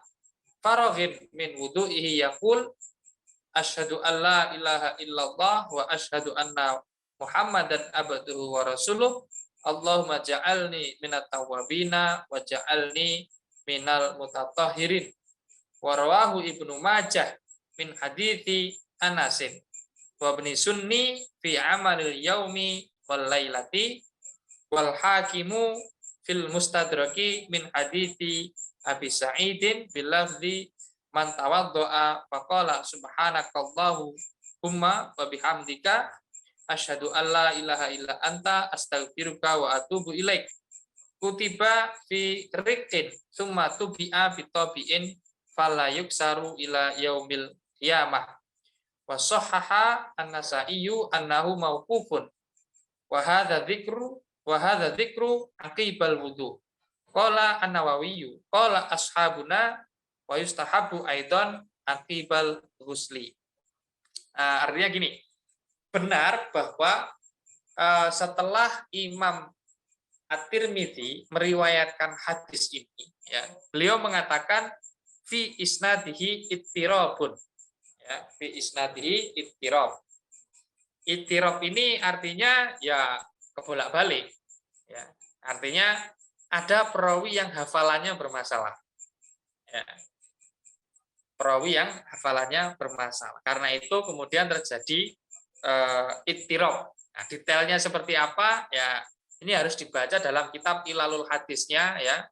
faraghin min wudu'ihi yaqul asyhadu an la ilaha illallah wa asyhadu anna Muhammadan abduhu wa rasuluh Allahumma ja'alni minat tawwabina wa ja'alni minal mutatahhirin. Wa rawahu Ibnu Majah min hadithi Anasin wa ibni Sunni fi amalil yaumi wal lailati wal hakimu fil mustadraki min hadithi Abi Sa'idin bil lafzi man tawaddo'a faqala subhanakallahumma wa bihamdika asyhadu an la ilaha illa anta astaghfiruka wa atubu ilaik. Kutiba fi riqqin summa tubi'a bi tabi'in fala yuksaru ila yaumil qiyamah. Wa sahhaha an-Nasa'i annahu mauqufun. Wa hadza dzikru aqibal wudu. Qala An-Nawawi, qala ashabuna wa yustahabu aidan aqibal ghusli. Artinya gini, benar bahwa setelah Imam At-Tirmidzi meriwayatkan hadis ini, ya, beliau mengatakan fi isnadihi ittirabun, ya, fi isnadihi ittirab. Ittirab ini artinya ya kebolak-balik, ya, artinya ada perawi yang hafalannya bermasalah, ya, perawi yang hafalannya bermasalah. Karena itu kemudian terjadi ittirab. Nah, detailnya seperti apa, ya ini harus dibaca dalam kitab Ilalul Hadisnya, ya,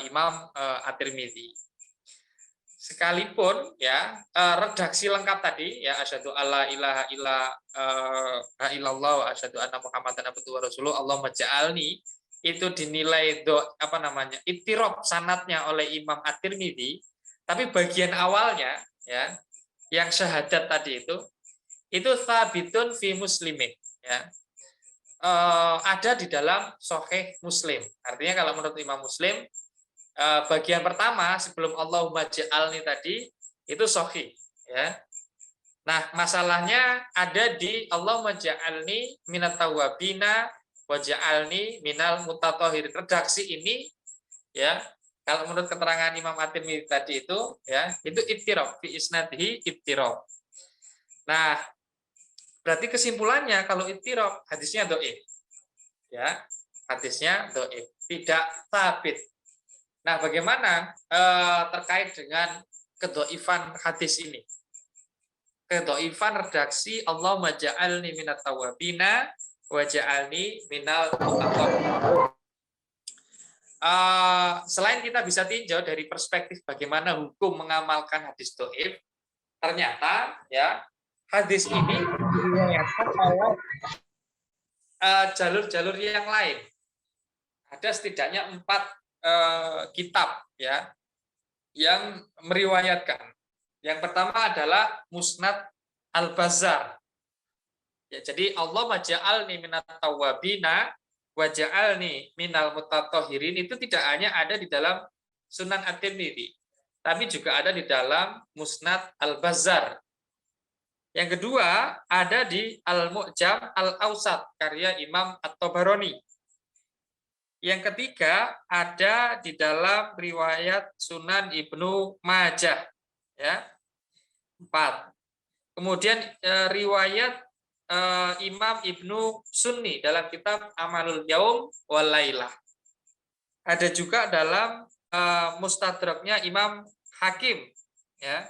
Imam At-Tirmidzi. Sekalipun ya redaksi lengkap tadi, ya, asyhadu alla ilaha illallah wa asyhadu anna muhammadan abduhu wa rasuluh Allahumma ja'alni, itu dinilai ittirab sanadnya oleh Imam At-Tirmidzi, tapi bagian awalnya, ya, yang syahadat tadi itu tsabitun fi muslimin, ya, ada di dalam Sahih Muslim. Artinya kalau menurut Imam Muslim, bagian pertama sebelum Allahumma ja'alni tadi itu sahih, ya. Nah, masalahnya ada di Allahumma ja'alni minat tawwabina wa ja'alni minal mutatahhirin. Redaksi ini, ya, kalau menurut keterangan Imam At-Tirmidzi tadi itu, ya, itu ittirab, fi isnadihi ittirab. Nah, berarti kesimpulannya kalau ittirab hadisnya dhaif, ya, hadisnya dhaif, tidak tsabit. Nah, bagaimana terkait dengan kedhaifan hadis ini? Kedhaifan redaksi Allahumma ja'alni minat tawwabina wa ja'alni minal mutatahhirin. Selain kita bisa tinjau dari perspektif bagaimana hukum mengamalkan hadis dhaif, ternyata, ya, hadis ini diriwayatkan oleh jalur-jalur yang lain. Ada setidaknya 4 kitab, ya, yang meriwayatkan. Yang pertama adalah Musnad Al-Bazzar. Ya, jadi Allahumma ja'alni minat tawwabina wa ja'alni minal mutatahhirin itu tidak hanya ada di dalam Sunan At-Tirmidzi, tapi juga ada di dalam Musnad Al-Bazzar. Yang kedua ada di Al-Mu'jam Al-Awsat karya Imam At-Tabarani. Yang ketiga ada di dalam riwayat Sunan Ibnu Majah, ya, 4. Kemudian riwayat Imam Ibnu Sunni dalam kitab Amalul Yaum wal Lailah. Ada juga dalam Mustadraknya Imam Hakim, ya,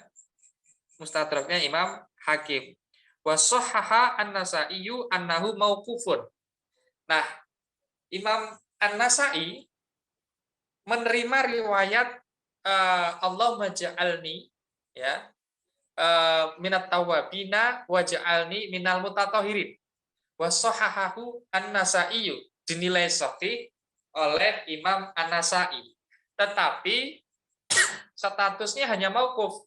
Mustadraknya Imam Hakim. Wa shahhaha An-Nasa'i annahu mauqufun. Nah, Imam An-Nasa'i menerima riwayat Allahumma ja'alni, ya, minat tawwabina wa ja'alni minal mutatahhirin. Wa shahhahahu An-Nasa'i, dinilai sahih oleh Imam An-Nasa'i. Tetapi statusnya hanya mauquf,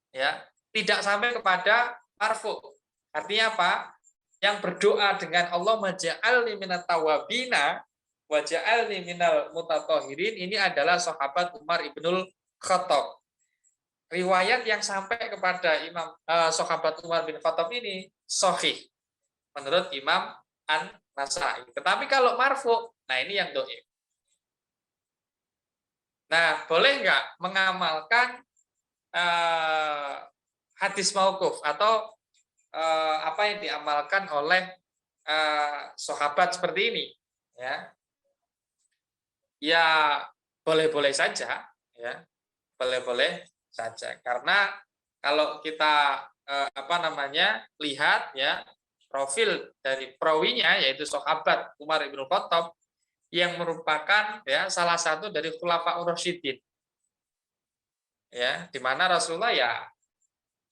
ya, tidak sampai kepada marfu. Artinya apa? Yang berdoa dengan Allahumma ja'alni minat tawwabina wa ja'alni minal mutatahhirin ini adalah sahabat Umar ibnul Khattab. Riwayat yang sampai kepada sahabat Umar bin Khattab ini sahih menurut Imam An-Nasa'i. Tetapi kalau marfu, nah ini yang dhaif. Nah, boleh nggak mengamalkan hadis mauquf atau apa yang diamalkan oleh sahabat seperti ini, ya? Ya, boleh-boleh saja, ya, boleh-boleh saja. Karena kalau kita lihat, ya, profil dari perawinya yaitu sahabat Umar bin Khattab yang merupakan, ya, salah satu dari Khulafaur Rasyidin, ya, di mana Rasulullah, ya,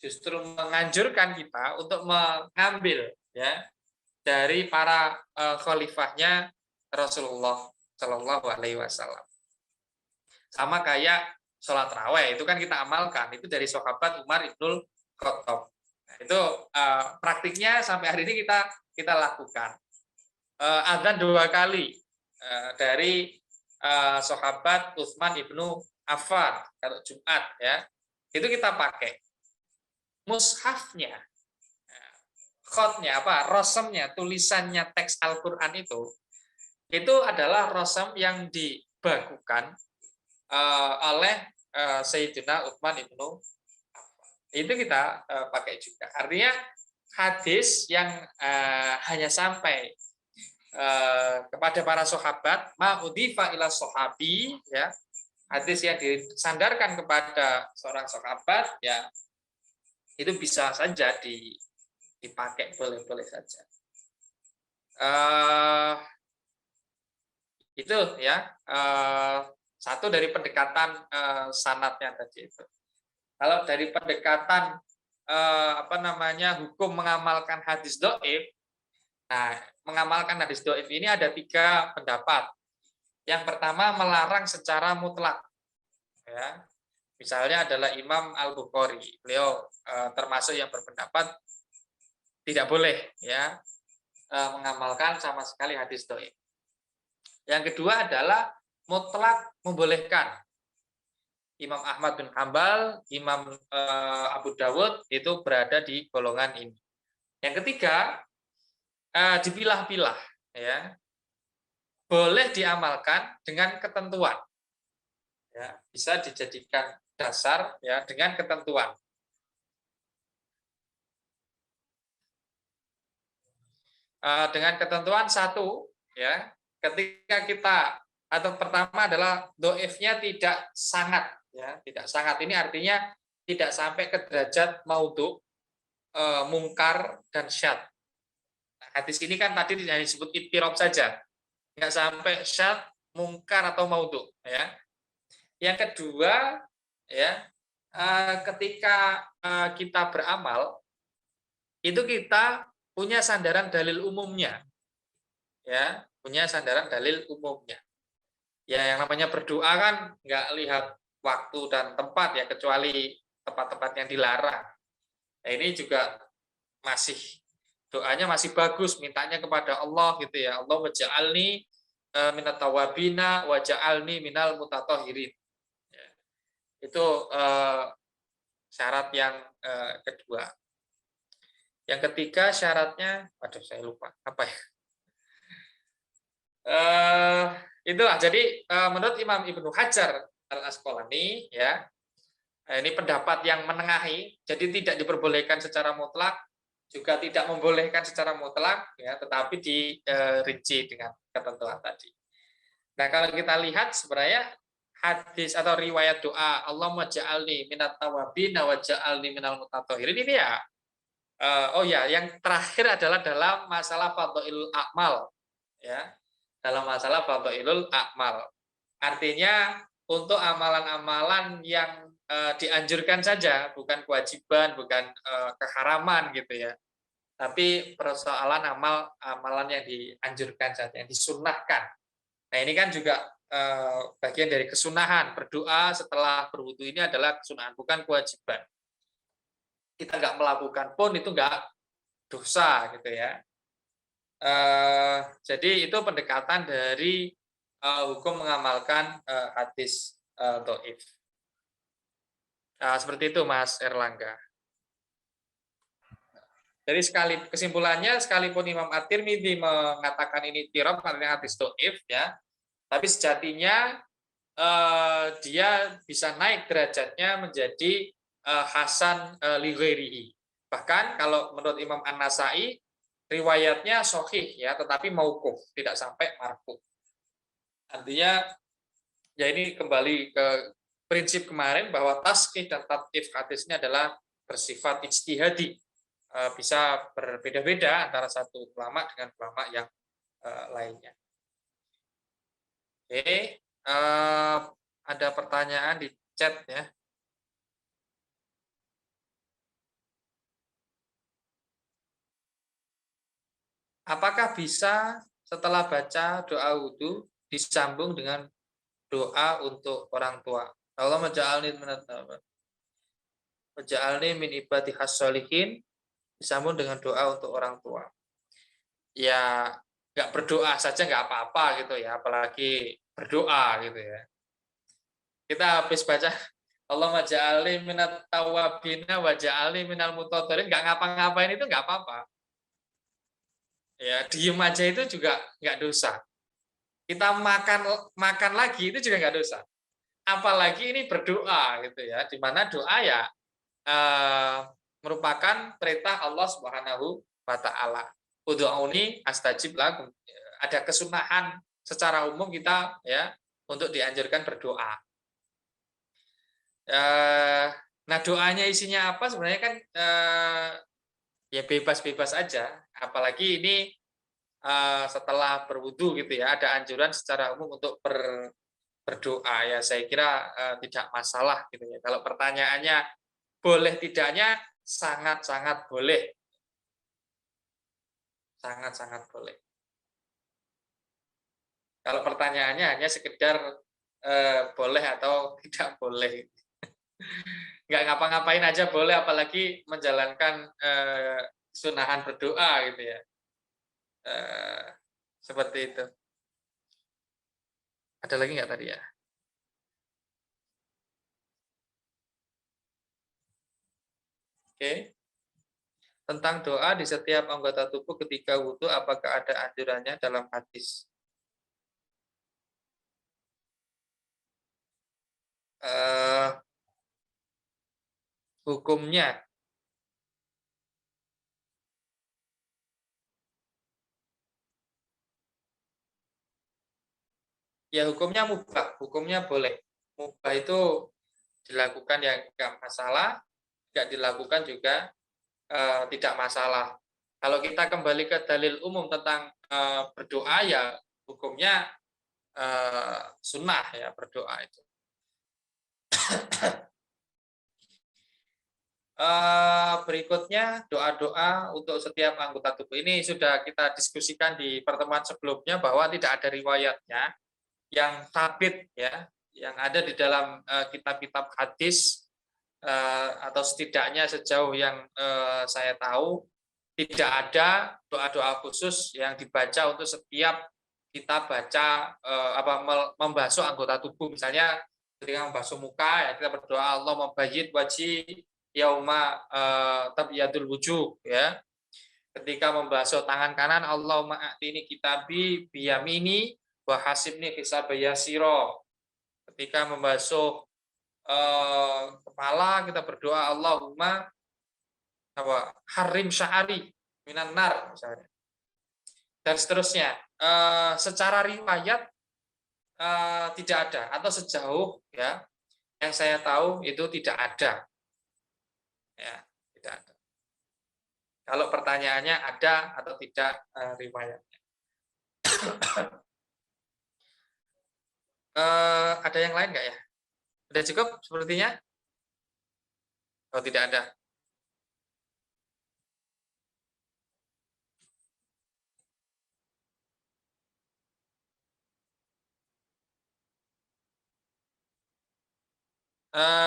justru menganjurkan kita untuk mengambil, ya, dari para khalifahnya Rasulullah Shallallahu Alaihi Wasallam. Sama kayak sholat raweh itu kan kita amalkan itu dari sahabat Umar ibnul Khattab. Itu praktiknya sampai hari ini kita lakukan. Adzan 2 kali dari sahabat Utsman ibnu Affan kalau Jumat ya, itu kita pakai. Mushafnya, khotnya apa, rosemnya, tulisannya teks Al-Quran itu adalah rosem yang dibakukan oleh Sayyidina Utsman ibnu Affan. Itu kita pakai juga. Artinya hadis yang hanya sampai kepada para sahabat, ma'udhifa ila sahabi, ya, hadis yang disandarkan kepada seorang sahabat, ya, itu bisa saja dipakai, boleh-boleh saja. Itu ya satu dari pendekatan sanadnya tadi itu. Kalau dari pendekatan hukum mengamalkan hadis dhaif, nah, mengamalkan hadis dhaif ini ada 3 pendapat. Yang pertama, melarang secara mutlak. Ya. Misalnya adalah Imam Al-Bukhari. Beliau termasuk yang berpendapat tidak boleh ya mengamalkan sama sekali hadis dhaif. Yang kedua adalah mutlak membolehkan. Imam Ahmad bin Hambal, Imam Abu Dawud itu berada di golongan ini. Yang ketiga, dipilah-pilah, ya, boleh diamalkan dengan ketentuan, ya, bisa dijadikan dasar ya dengan ketentuan. Dengan ketentuan satu, ya, ketika kita atau pertama adalah dhaifnya tidak sangat, ya, tidak sangat ini artinya tidak sampai ke derajat maudhu, mungkar dan syadz. Hadis ini kan tadi hanya disebut ittirab saja, nggak sampai syadz, mungkar atau maudhu. Ya. Yang kedua, ya, ketika kita beramal, itu kita punya sandaran dalil umumnya, ya, punya sandaran dalil umumnya. Ya, yang namanya berdoa kan nggak lihat waktu dan tempat ya, kecuali tempat-tempat yang dilarang. Nah, ini juga masih doanya masih bagus, mintanya kepada Allah gitu ya. Allah waj'alni minat tawabina waj'alni minal mutatahhirin. Ya. Itu syarat yang kedua. Yang ketiga syaratnya, aduh saya lupa apa ya. Itulah. Jadi menurut Imam Ibnu Hajar Al-Asqalani, ya, ini pendapat yang menengahi, jadi tidak diperbolehkan secara mutlak, juga tidak membolehkan secara mutlak, ya, tetapi dirinci dengan ketentuan tadi. Nah, kalau kita lihat sebenarnya hadis atau riwayat doa Allahumma ja'alni minat tawabin wa ja'alni minal mutatahhirin ini ya, oh ya, yang terakhir adalah dalam masalah fadhailul a'mal, ya, dalam masalah fadhailul a'mal. Artinya untuk amalan-amalan yang dianjurkan saja, bukan kewajiban, bukan keharaman gitu ya. Tapi persoalan amalan yang dianjurkan saja, yang disunnahkan. Nah, ini kan juga bagian dari kesunahan. Berdoa setelah berwudu ini adalah kesunahan, bukan kewajiban. Kita nggak melakukan pun itu nggak dosa gitu ya. Jadi itu pendekatan dari hukum mengamalkan hadis dhaif. Seperti itu Mas Erlangga. Jadi kesimpulannya, sekalipun Imam At-Tirmidzi mengatakan ini tirab artinya hadis dhaif ya, tapi sejatinya dia bisa naik derajatnya menjadi hasan li ghairihi. Bahkan kalau menurut Imam An-Nasai riwayatnya sahih ya, tetapi mauquf, tidak sampai marfu. Artinya ya ini kembali ke prinsip kemarin bahwa tasqih dan tad'if hadis ini adalah bersifat ijtihadi, bisa berbeda-beda antara satu ulama dengan ulama yang lainnya. Oke, ada pertanyaan di chat ya. Apakah bisa setelah baca doa wudu disambung dengan doa untuk orang tua? Allahumma ja'alni min ibadihas sholihin disambung dengan doa untuk orang tua. Ya nggak berdoa saja nggak apa-apa gitu ya, apalagi berdoa gitu ya. Kita habis baca Allahumma ja'alni minat tawabina wa ja'alni minal mutathirin, nggak ngapa-ngapain itu nggak apa-apa. Ya, diem aja itu juga nggak dosa. Kita makan lagi itu juga nggak dosa. Apalagi ini berdoa gitu ya, di mana doa ya merupakan perintah Allah Subhanahu wa taala. Ud'uuni astajib lakum. Ada kesunahan secara umum kita ya untuk dianjurkan berdoa. Nah, doanya isinya apa sebenarnya kan ya bebas-bebas aja. Apalagi ini setelah berwudu gitu ya, ada anjuran secara umum untuk berdoa ya. Saya kira tidak masalah gitu ya. Kalau pertanyaannya boleh tidaknya, sangat-sangat boleh. Sangat-sangat boleh. Kalau pertanyaannya hanya sekedar boleh atau tidak boleh. Nggak ngapa-ngapain aja boleh, apalagi menjalankan sunahan berdoa gitu ya. Seperti itu. Ada lagi nggak tadi ya? Oke. Tentang doa di setiap anggota tubuh ketika wudhu, apakah ada anjurannya dalam hadis? Hukumnya ya, hukumnya mubah, hukumnya boleh. Mubah itu dilakukan yang enggak masalah, enggak dilakukan juga tidak masalah. Kalau kita kembali ke dalil umum tentang berdoa ya hukumnya sunnah ya berdoa itu. Berikutnya doa-doa untuk setiap anggota tubuh. Ini sudah kita diskusikan di pertemuan sebelumnya bahwa tidak ada riwayatnya yang sabit ya, yang ada di dalam kitab-kitab hadis atau setidaknya sejauh yang saya tahu tidak ada doa-doa khusus yang dibaca untuk setiap kita baca membasuh anggota tubuh. Misalnya ketika membasuh muka ya kita berdoa Allah mabayyid wajhi yauma tabyadul wujuh ya. Ketika membasuh tangan kanan Allahumma a'tini kitabi biyamini wa hasibni hisaba yasira. Ketika membasuh kepala kita berdoa Allahumma harim sya'ari minan nar misalnya. Dan seterusnya. Secara riwayat tidak ada, atau sejauh ya yang saya tahu itu tidak ada. Ya, tidak ada. Kalau pertanyaannya ada atau tidak riwayatnya. Ada yang lain nggak ya? Sudah cukup sepertinya? Oh, tidak ada.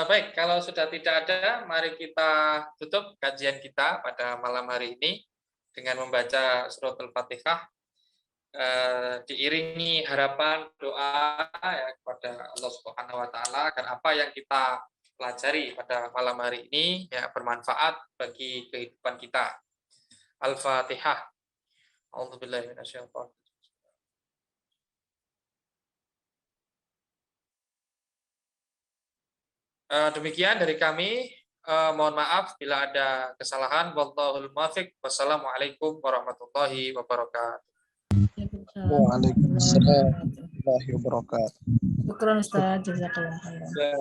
Baik, kalau sudah tidak ada, mari kita tutup kajian kita pada malam hari ini dengan membaca surat Al-Fatihah, diiringi harapan doa ya, kepada Allah Subhanahu Wa Taala agar apa yang kita pelajari pada malam hari ini ya bermanfaat bagi kehidupan kita. Al-Fatihah. A'udzubillahi minasyaitonir rajim. Demikian dari kami. Mohon maaf bila ada kesalahan. Wallahul muwaffiq. Wassalamualaikum warahmatullahi wabarakatuh. Waalaikumsalam warahmatullahi wabarakatuh. Syukran Ustaz, jazakallah khairan. Ya.